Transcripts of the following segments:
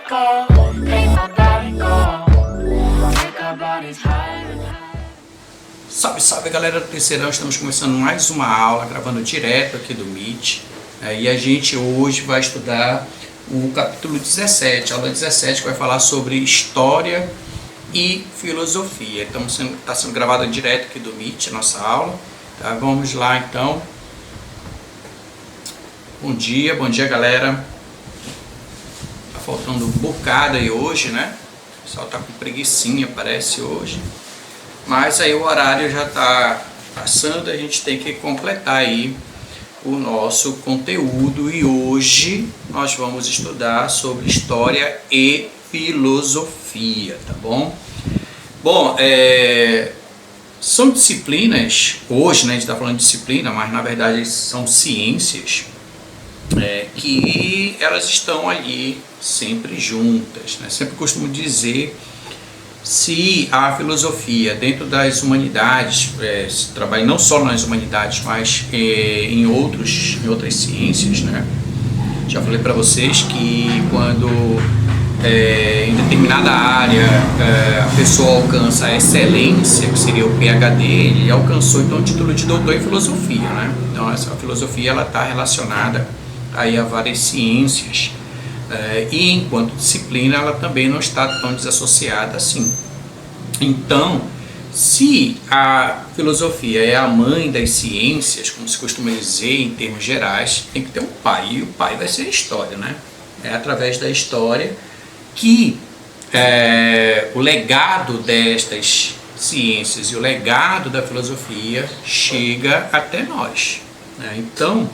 go, make my body go, make our bodies higher and higher. Salve, salve galera do Terceirão, estamos começando mais uma aula, gravando direto aqui do Meet, e a gente hoje vai estudar o capítulo 17, aula 17, que vai falar sobre História e Filosofia. Então está sendo gravado direto aqui do Meet, a nossa aula, tá? Vamos lá então. Bom dia galera. Tá faltando um bocado aí hoje, né? O pessoal tá com preguicinha, parece, hoje. Mas aí o horário já tá passando, a gente tem que completar aí o nosso conteúdo. E hoje nós vamos estudar sobre História e Filosofia, tá bom? Bom, são disciplinas, hoje, né, a gente está falando de disciplina, mas na verdade são ciências, que elas estão ali sempre juntas, né? Sempre costumo dizer, se a filosofia dentro das humanidades, se trabalha não só nas humanidades, mas em outras ciências, né? Já falei para vocês que quando em determinada área a pessoa alcança a excelência, que seria o PhD, ele alcançou então o título de doutor em filosofia, né? Então essa filosofia ela está relacionada aí a várias ciências, e enquanto disciplina ela também não está tão desassociada assim. Então, se a filosofia é a mãe das ciências, como se costuma dizer em termos gerais, tem que ter um pai, e o pai vai ser a história, né? É através da história que o legado destas ciências e o legado da filosofia chega até nós, né? Então,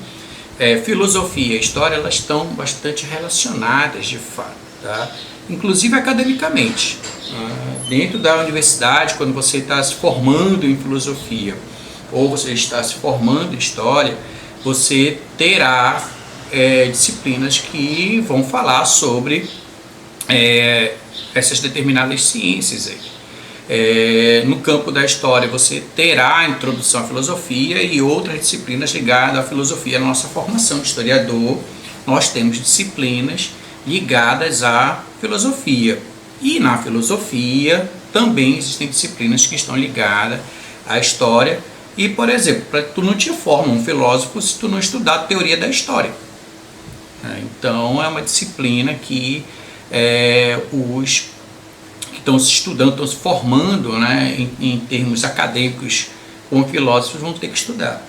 filosofia e história elas estão bastante relacionadas de fato, tá? Inclusive academicamente. Dentro da universidade, quando você está se formando em filosofia ou você está se formando em história, você terá disciplinas que vão falar sobre essas determinadas ciências aí. No campo da história você terá a introdução à filosofia e outras disciplinas ligadas à filosofia. Na nossa formação de historiador, nós temos disciplinas ligadas à filosofia. E na filosofia também existem disciplinas que estão ligadas à história. E, por exemplo, tu não te forma um filósofo se tu não estudar a teoria da história. Então é uma disciplina que os que estão se estudando, estão se formando, né, em termos acadêmicos como filósofos vão ter que estudar.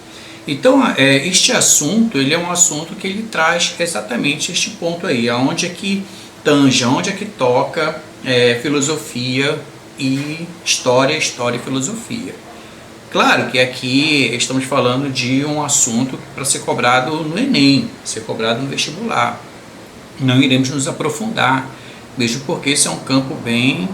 Então este assunto ele é um assunto que ele traz exatamente este ponto aí, aonde é que tange, aonde é que toca filosofia e história e filosofia. Claro que aqui estamos falando de um assunto para ser cobrado no Enem, ser cobrado no vestibular. Não iremos nos aprofundar, mesmo porque esse é um campo bem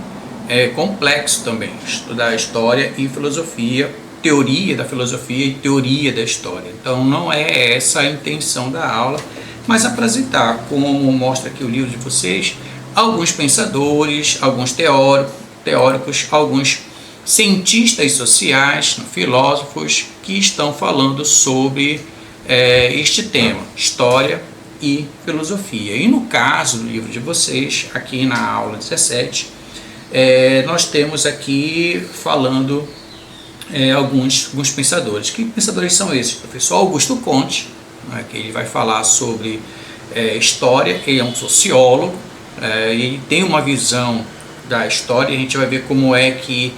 complexo também, estudar história e filosofia, teoria da filosofia e teoria da história. Então não é essa a intenção da aula, mas apresentar, como mostra aqui o livro de vocês, alguns pensadores, alguns teóricos, alguns cientistas sociais, filósofos que estão falando sobre este tema, história e filosofia. E no caso do livro de vocês, aqui na aula 17, nós temos aqui falando alguns pensadores. Que pensadores são esses? O professor Augusto Conte, né, que ele vai falar sobre história, ele é um sociólogo, ele tem uma visão da história, a gente vai ver como é que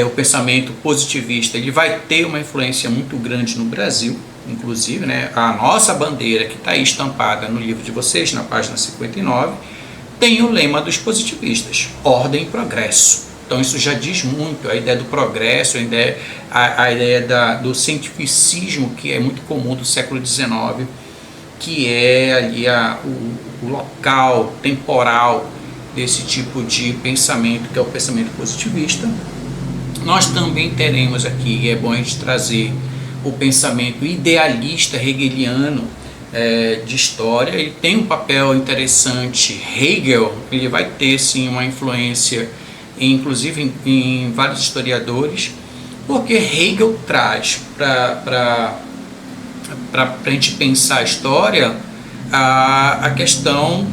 o pensamento positivista ele vai ter uma influência muito grande no Brasil, inclusive, né, a nossa bandeira que está aí estampada no livro de vocês, na página 59, tem o lema dos positivistas, ordem e progresso. Então isso já diz muito, a ideia do progresso, a ideia do cientificismo, que é muito comum do século XIX, que é ali o local temporal desse tipo de pensamento, que é o pensamento positivista. Nós também teremos aqui, é bom a gente trazer o pensamento idealista hegeliano de história. Ele tem um papel interessante. Hegel, ele vai ter sim uma influência, inclusive em vários historiadores, porque Hegel traz para a gente pensar a história a questão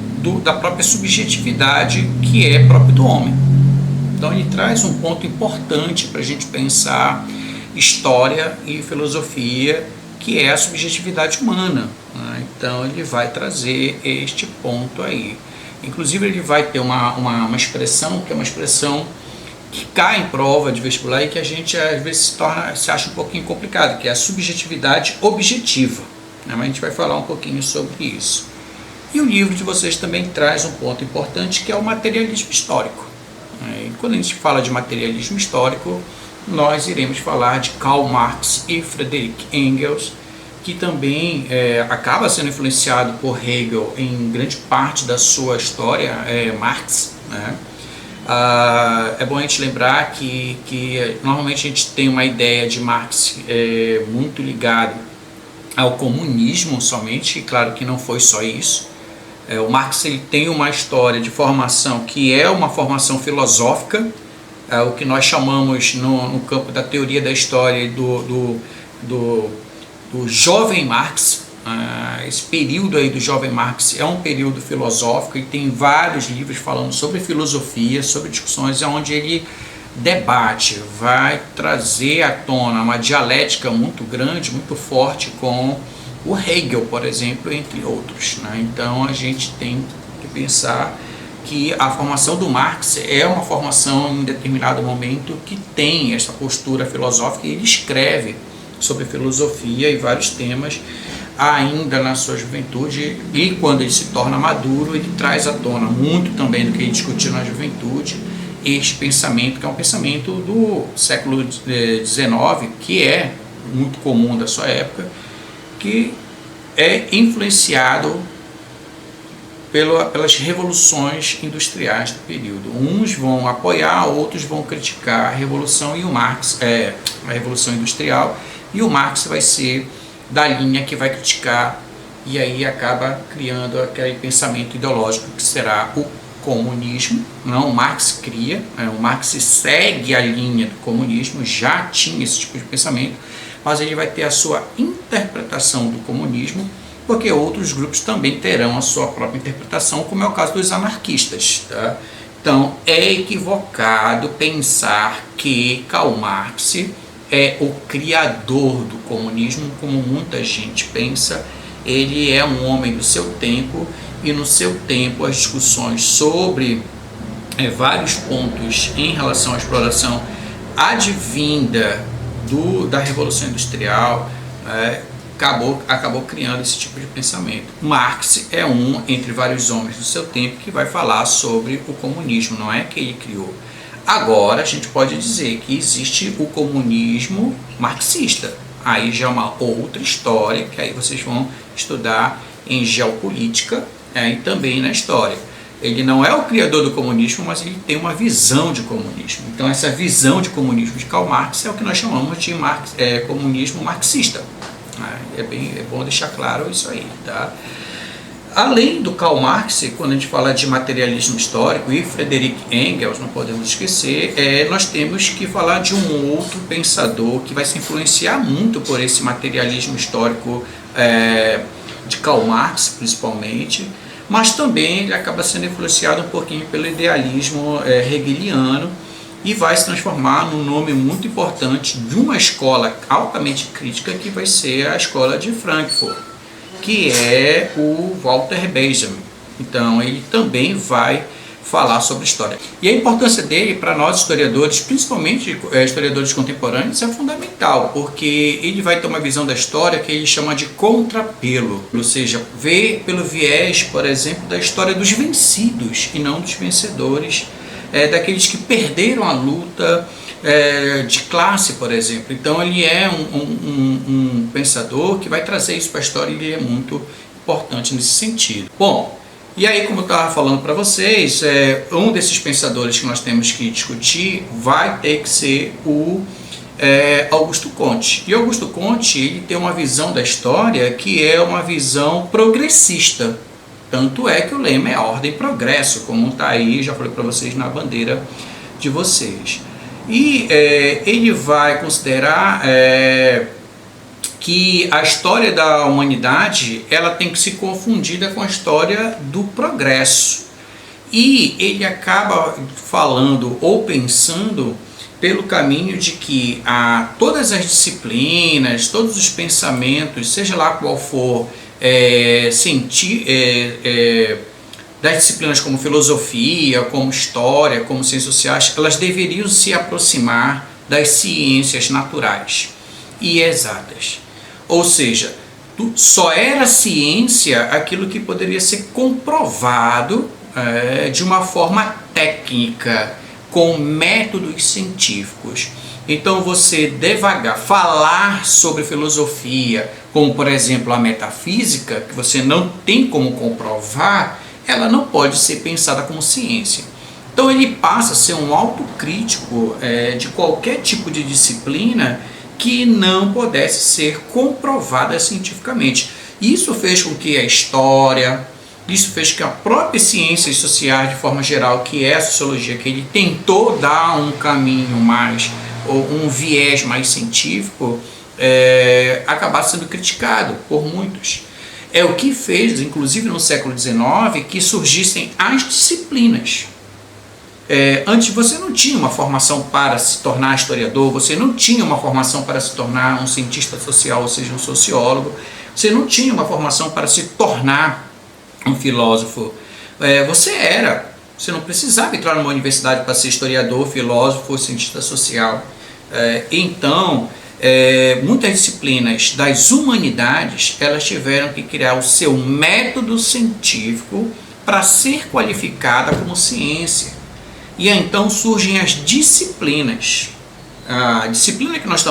da própria subjetividade que é próprio do homem. Então ele traz um ponto importante para a gente pensar história e filosofia, que é a subjetividade humana, né? Então ele vai trazer este ponto aí. Inclusive ele vai ter uma expressão que é uma expressão que cai em prova de vestibular e que a gente às vezes se acha um pouquinho complicado, que é a subjetividade objetiva, né? Mas a gente vai falar um pouquinho sobre isso. E o livro de vocês também traz um ponto importante, que é o materialismo histórico. E quando a gente fala de materialismo histórico, nós iremos falar de Karl Marx e Friedrich Engels, que também acaba sendo influenciado por Hegel em grande parte da sua história, Marx, né? É bom a gente lembrar que normalmente a gente tem uma ideia de Marx muito ligado ao comunismo somente, e claro que não foi só isso. O Marx ele tem uma história de formação que é uma formação filosófica, o que nós chamamos no campo da teoria da história do jovem Marx. Esse período aí do jovem Marx é um período filosófico e tem vários livros falando sobre filosofia, sobre discussões onde ele debate, vai trazer à tona uma dialética muito grande, muito forte com o Hegel, por exemplo, entre outros, né? Então a gente tem que pensar que a formação do Marx é uma formação em determinado momento que tem essa postura filosófica, e ele escreve sobre filosofia e vários temas ainda na sua juventude, e quando ele se torna maduro ele traz à tona muito também do que ele discutiu na juventude, este pensamento que é um pensamento do século XIX, que é muito comum da sua época, que é influenciado pelas revoluções industriais do período. Uns vão apoiar, outros vão criticar a revolução e o Marx a revolução industrial, e o Marx vai ser da linha que vai criticar, e aí acaba criando aquele pensamento ideológico que será o comunismo. Não, o Marx cria, o Marx segue a linha do comunismo, já tinha esse tipo de pensamento, mas ele vai ter a sua interpretação do comunismo, porque outros grupos também terão a sua própria interpretação, como é o caso dos anarquistas, tá? Então é equivocado pensar que Karl Marx é o criador do comunismo, como muita gente pensa. Ele é um homem do seu tempo, e no seu tempo as discussões sobre vários pontos em relação à exploração advinda da Revolução Industrial acabou criando esse tipo de pensamento. Marx é um entre vários homens do seu tempo que vai falar sobre o comunismo, não é que ele criou. Agora a gente pode dizer que existe o comunismo marxista, aí já é uma outra história, que aí vocês vão estudar em geopolítica e também na história. Ele não é o criador do comunismo, mas ele tem uma visão de comunismo. Então essa visão de comunismo de Karl Marx é o que nós chamamos de comunismo marxista. É bom deixar claro isso aí, tá? Além do Karl Marx, quando a gente fala de materialismo histórico e Friedrich Engels, não podemos esquecer, nós temos que falar de um outro pensador que vai se influenciar muito por esse materialismo histórico de Karl Marx, principalmente, mas também ele acaba sendo influenciado um pouquinho pelo idealismo hegeliano, e vai se transformar num nome muito importante de uma escola altamente crítica, que vai ser a escola de Frankfurt, que é o Walter Benjamin. Então ele também vai falar sobre história. E a importância dele para nós historiadores, principalmente historiadores contemporâneos, é fundamental, porque ele vai ter uma visão da história que ele chama de contrapelo, ou seja, ver pelo viés, por exemplo, da história dos vencidos e não dos vencedores, daqueles que perderam a luta de classe, por exemplo. Então ele é um pensador que vai trazer isso para a história, e ele é muito importante nesse sentido. Bom, e aí, como eu estava falando para vocês, um desses pensadores que nós temos que discutir vai ter que ser o Augusto Comte. E Augusto Comte, ele tem uma visão da história que é uma visão progressista. Tanto é que o lema é ordem e progresso, como está aí, já falei para vocês, na bandeira de vocês. E ele vai considerar que a história da humanidade ela tem que ser confundida com a história do progresso. E ele acaba falando ou pensando pelo caminho de que todas as disciplinas, todos os pensamentos, seja lá qual for, das disciplinas como filosofia, como história, como ciências sociais, elas deveriam se aproximar das ciências naturais e exatas. Ou seja, só era ciência aquilo que poderia ser comprovado de uma forma técnica, com métodos científicos. Então você devagar falar sobre filosofia, como por exemplo a metafísica, que você não tem como comprovar, ela não pode ser pensada como ciência. Então ele passa a ser um autocrítico de qualquer tipo de disciplina que não pudesse ser comprovada cientificamente. Isso fez com que a história, isso fez que a própria ciências sociais, de forma geral, que é a sociologia, que ele tentou dar um caminho mais, ou um viés mais científico, acabasse sendo criticado por muitos. É o que fez, inclusive no século XIX, que surgissem as disciplinas. Antes você não tinha uma formação para se tornar historiador, você não tinha uma formação para se tornar um cientista social, ou seja, um sociólogo, você não tinha uma formação para se tornar um filósofo. Você não precisava entrar numa universidade para ser historiador, filósofo ou cientista social. Então, muitas disciplinas das humanidades, elas tiveram que criar o seu método científico para ser qualificada como ciência. E então surgem as disciplinas. A disciplina que nós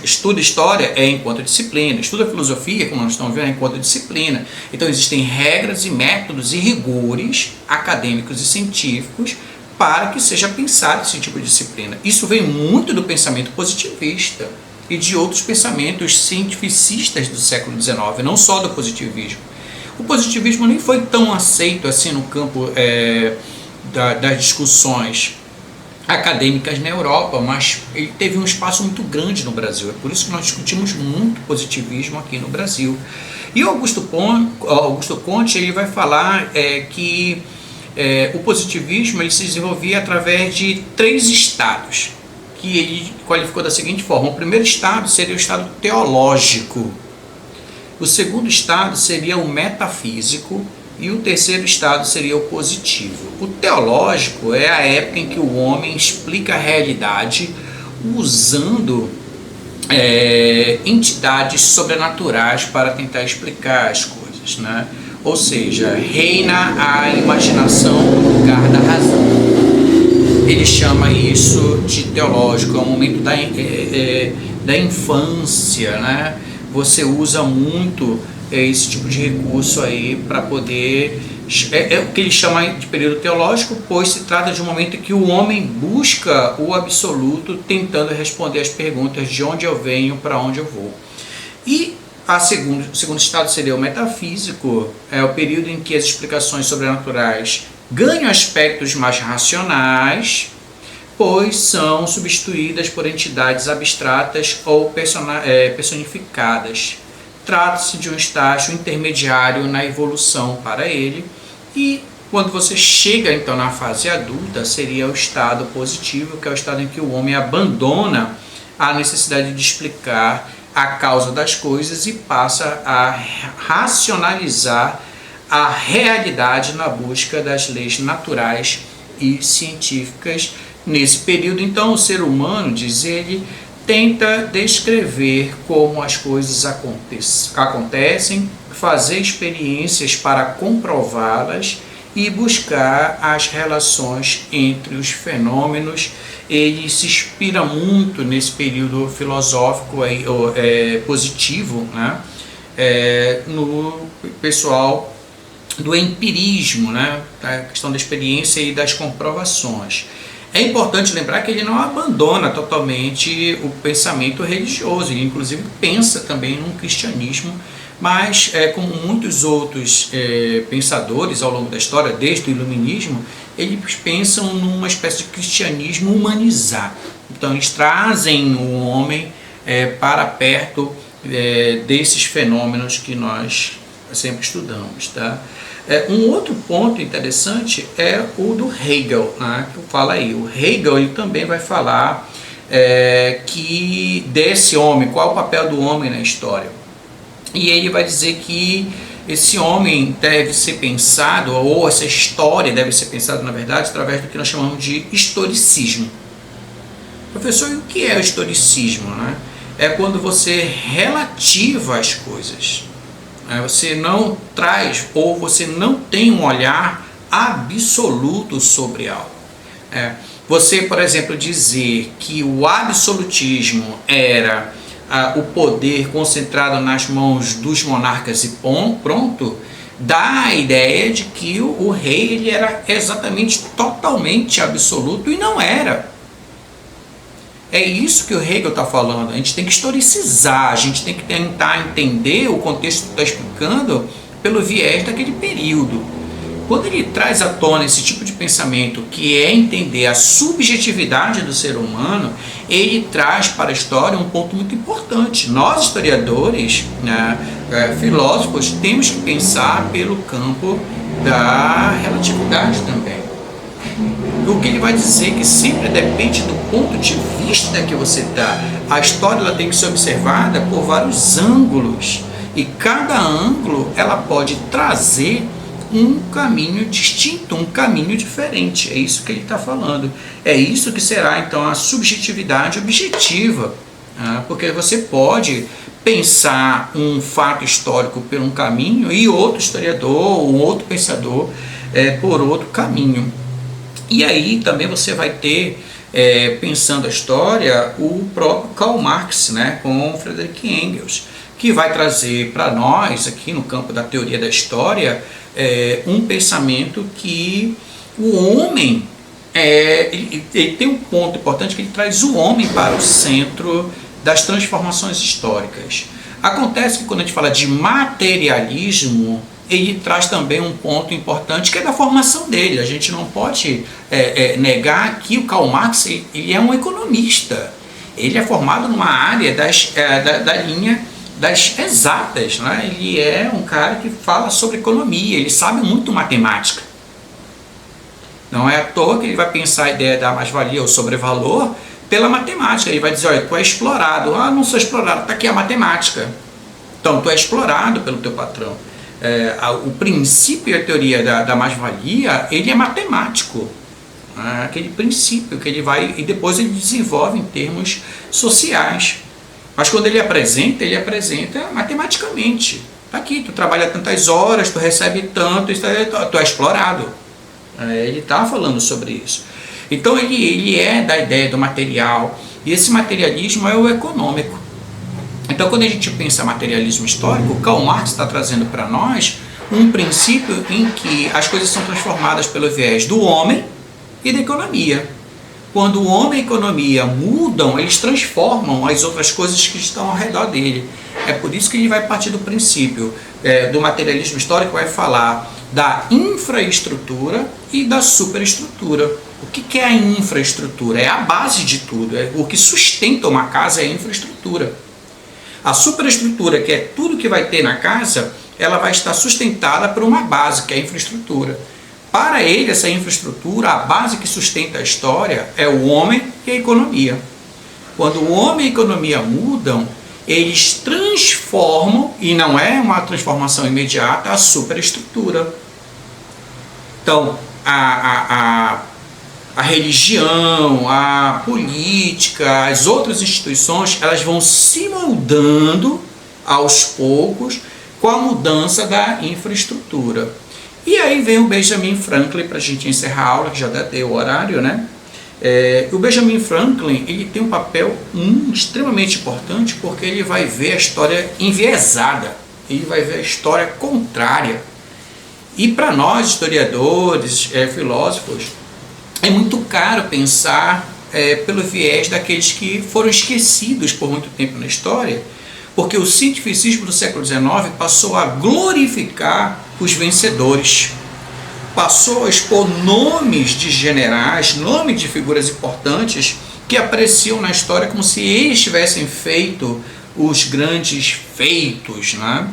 estuda história enquanto disciplina, estuda filosofia, como nós estamos vendo, enquanto disciplina. Então existem regras e métodos e rigores acadêmicos e científicos para que seja pensado esse tipo de disciplina. Isso vem muito do pensamento positivista e de outros pensamentos cientificistas do século XIX, não só do positivismo. O positivismo nem foi tão aceito assim no campo das discussões acadêmicas na Europa, mas ele teve um espaço muito grande no Brasil. É por isso que nós discutimos muito positivismo aqui no Brasil. E Augusto Comte ele vai falar que o positivismo ele se desenvolvia através de 3 estados, que ele qualificou da seguinte forma: o primeiro estado seria o estado teológico, o segundo estado seria o metafísico, e o terceiro estado seria o positivo. O teológico é a época em que o homem explica a realidade usando entidades sobrenaturais para tentar explicar as coisas, né? Ou seja, reina a imaginação no lugar da razão. Ele chama isso de teológico, é o momento da infância, né? Você usa muito esse tipo de recurso aí para poder... É o que ele chama de período teológico, pois se trata de um momento em que o homem busca o absoluto, tentando responder as perguntas de onde eu venho, para onde eu vou. E o segundo estado seria o metafísico, é o período em que as explicações sobrenaturais ganham aspectos mais racionais, pois são substituídas por entidades abstratas ou personificadas. Trata-se de um estágio intermediário na evolução para ele, e quando você chega então na fase adulta, seria o estado positivo, que é o estado em que o homem abandona a necessidade de explicar a causa das coisas e passa a racionalizar a realidade na busca das leis naturais e científicas. Nesse período, então, o ser humano, diz ele, tenta descrever como as coisas acontecem, fazer experiências para comprová-las e buscar as relações entre os fenômenos. Ele se inspira muito nesse período filosófico positivo, né? No pessoal do empirismo, né? A questão da experiência e das comprovações. É importante lembrar que ele não abandona totalmente o pensamento religioso, ele inclusive pensa também num cristianismo, mas como muitos outros pensadores ao longo da história, desde o iluminismo, eles pensam numa espécie de cristianismo humanizado. Então eles trazem o homem para perto desses fenômenos que nós sempre estudamos, tá? Um outro ponto interessante é o do Hegel, né, que fala aí. O Hegel ele também vai falar que desse homem, qual é o papel do homem na história. E ele vai dizer que esse homem deve ser pensado, ou essa história deve ser pensada, na verdade, através do que nós chamamos de historicismo. Professor, e o que é o historicismo, né? É quando você relativa as coisas. Você não traz, ou você não tem um olhar absoluto sobre algo. Você, por exemplo, dizer que o absolutismo era o poder concentrado nas mãos dos monarcas e pronto, dá a ideia de que o rei ele era exatamente, totalmente absoluto, e não era. É isso que o Hegel está falando. A gente tem que historicizar, a gente tem que tentar entender o contexto que está explicando pelo viés daquele período. Quando ele traz à tona esse tipo de pensamento, que é entender a subjetividade do ser humano, ele traz para a história um ponto muito importante. Nós, historiadores, filósofos, temos que pensar pelo campo da relatividade também. O que ele vai dizer que sempre depende do ponto de vista que você está. A história ela tem que ser observada por vários ângulos, e cada ângulo ela pode trazer um caminho distinto, um caminho diferente. É isso que ele está falando. É isso que será então a subjetividade objetiva, porque você pode pensar um fato histórico por um caminho e outro historiador, um outro pensador por outro caminho. E aí também você vai ter, pensando a história, o próprio Karl Marx, né, com Friedrich Engels, que vai trazer para nós, aqui no campo da teoria da história, um pensamento que o homem, ele tem um ponto importante, que ele traz o homem para o centro das transformações históricas. Acontece que quando a gente fala de materialismo, ele traz também um ponto importante, que é da formação dele. A gente não pode negar que o Karl Marx ele é um economista. Ele é formado numa área da linha das exatas, né? Ele é um cara que fala sobre economia, ele sabe muito matemática. Não é à toa que ele vai pensar a ideia da mais-valia ou sobrevalor pela matemática. Ele vai dizer, olha, tu é explorado. Ah, não sou explorado, está aqui a matemática. Então, tu é explorado pelo teu patrão. O princípio e a teoria da mais-valia, ele é matemático. Aquele princípio que ele vai, e depois ele desenvolve em termos sociais. Mas quando ele apresenta matematicamente. Está aqui, tu trabalha tantas horas, tu recebe tanto, tu é explorado. Ele está falando sobre isso. Então ele é da ideia do material, e esse materialismo é o econômico. Então quando a gente pensa materialismo histórico, Karl Marx está trazendo para nós um princípio em que as coisas são transformadas pelo viés do homem e da economia. Quando o homem e a economia mudam, eles transformam as outras coisas que estão ao redor dele. É por isso que ele vai partir do princípio do materialismo histórico, vai falar da infraestrutura e da superestrutura. O que é a infraestrutura? É a base de tudo. O que sustenta uma casa é a infraestrutura. A superestrutura, que é tudo que vai ter na casa, ela vai estar sustentada por uma base, que é a infraestrutura. Para ele, essa infraestrutura, a base que sustenta a história, é o homem e a economia. Quando o homem e a economia mudam, eles transformam, e não é uma transformação imediata, a superestrutura. Então, a religião, a política, as outras instituições, elas vão se moldando aos poucos com a mudança da infraestrutura. E aí vem o Benjamin Franklin, para a gente encerrar a aula, que já deu o horário, né? O Benjamin Franklin, ele tem um papel extremamente importante, porque ele vai ver a história enviesada, ele vai ver a história contrária. E para nós, historiadores, filósofos, é muito caro pensar pelo viés daqueles que foram esquecidos por muito tempo na história, porque o cientificismo do século XIX passou a glorificar os vencedores, passou a expor nomes de generais, nomes de figuras importantes que apreciam na história como se eles tivessem feito os grandes feitos, né?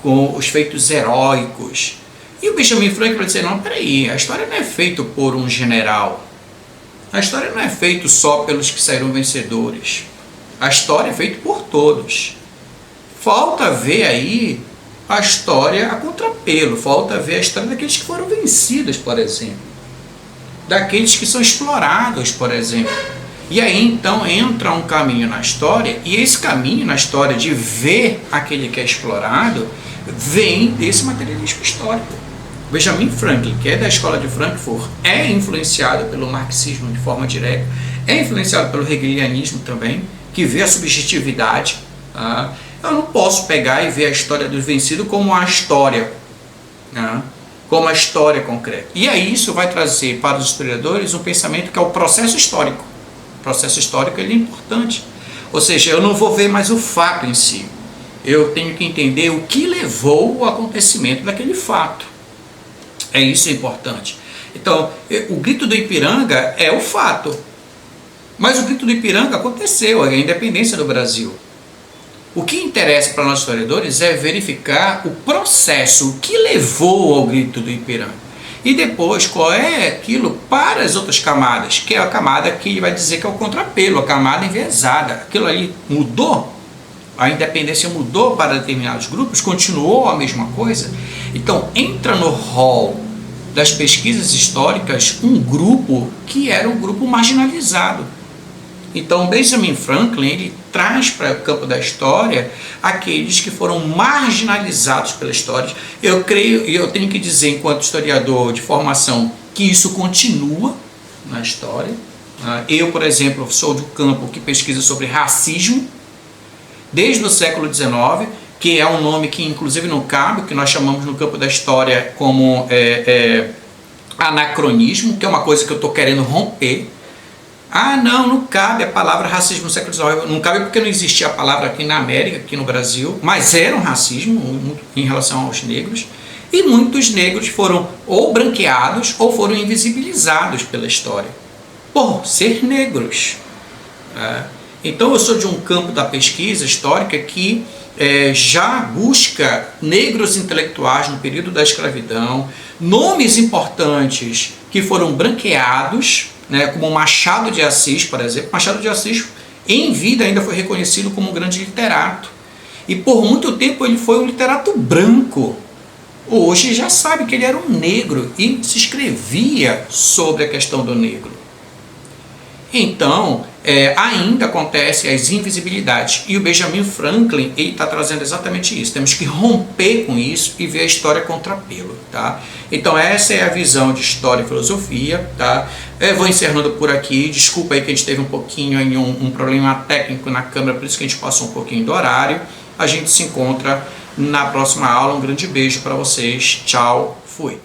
Com os feitos heróicos. E o Benjamin Franklin vai dizer, não, peraí, a história não é feita por um general. A história não é feita só pelos que saíram vencedores. A história é feita por todos. Falta ver aí a história a contrapelo, falta ver a história daqueles que foram vencidos, por exemplo. Daqueles que são explorados, por exemplo. E aí então entra um caminho na história, e esse caminho na história de ver aquele que é explorado, vem desse materialismo histórico. Benjamin Franklin, que é da escola de Frankfurt, é influenciado pelo marxismo de forma direta, é influenciado pelo hegelianismo também, que vê a subjetividade. Eu não posso pegar e ver a história dos vencidos como uma história, como a história concreta. E aí isso vai trazer para os historiadores um pensamento que é o processo histórico. O processo histórico ele é importante. Ou seja, eu não vou ver mais o fato em si. Eu tenho que entender o que levou o acontecimento daquele fato. É isso importante. Então, o grito do Ipiranga é o fato. Mas o grito do Ipiranga aconteceu, a independência do Brasil. O que interessa para nós historiadores é verificar o processo, o que levou ao grito do Ipiranga. E depois, qual é aquilo para as outras camadas, que é a camada que vai dizer que é o contrapelo, a camada enviesada. Aquilo ali mudou? A independência mudou para determinados grupos? Continuou a mesma coisa? Então, entra no rol das pesquisas históricas um grupo que era um grupo marginalizado. Então, Benjamin Franklin ele traz para o campo da história aqueles que foram marginalizados pela história. Eu creio, e eu tenho que dizer, enquanto historiador de formação, que isso continua na história. Eu, por exemplo, sou do campo que pesquisa sobre racismo, desde o século XIX, que é um nome que inclusive não cabe, que nós chamamos no campo da história como anacronismo, que é uma coisa que eu estou querendo romper. Não cabe a palavra racismo no século XIX. Não cabe porque não existia a palavra aqui na América, aqui no Brasil, mas era um racismo em relação aos negros. E muitos negros foram ou branqueados ou foram invisibilizados pela história, por ser negros. Então eu sou de um campo da pesquisa histórica que já busca negros intelectuais no período da escravidão, nomes importantes que foram branqueados, como Machado de Assis, por exemplo. Machado de Assis, em vida, ainda foi reconhecido como um grande literato. E por muito tempo ele foi um literato branco. Hoje já sabe que ele era um negro e se escrevia sobre a questão do negro. Então, ainda acontece as invisibilidades. E o Benjamin Franklin está trazendo exatamente isso. Temos que romper com isso e ver a história contrapelo. Tá? Então, essa é a visão de história e filosofia. Tá? Eu vou encerrando por aqui. Desculpa aí que a gente teve um pouquinho aí um problema técnico na câmera, por isso que a gente passou um pouquinho do horário. A gente se encontra na próxima aula. Um grande beijo para vocês. Tchau. Fui.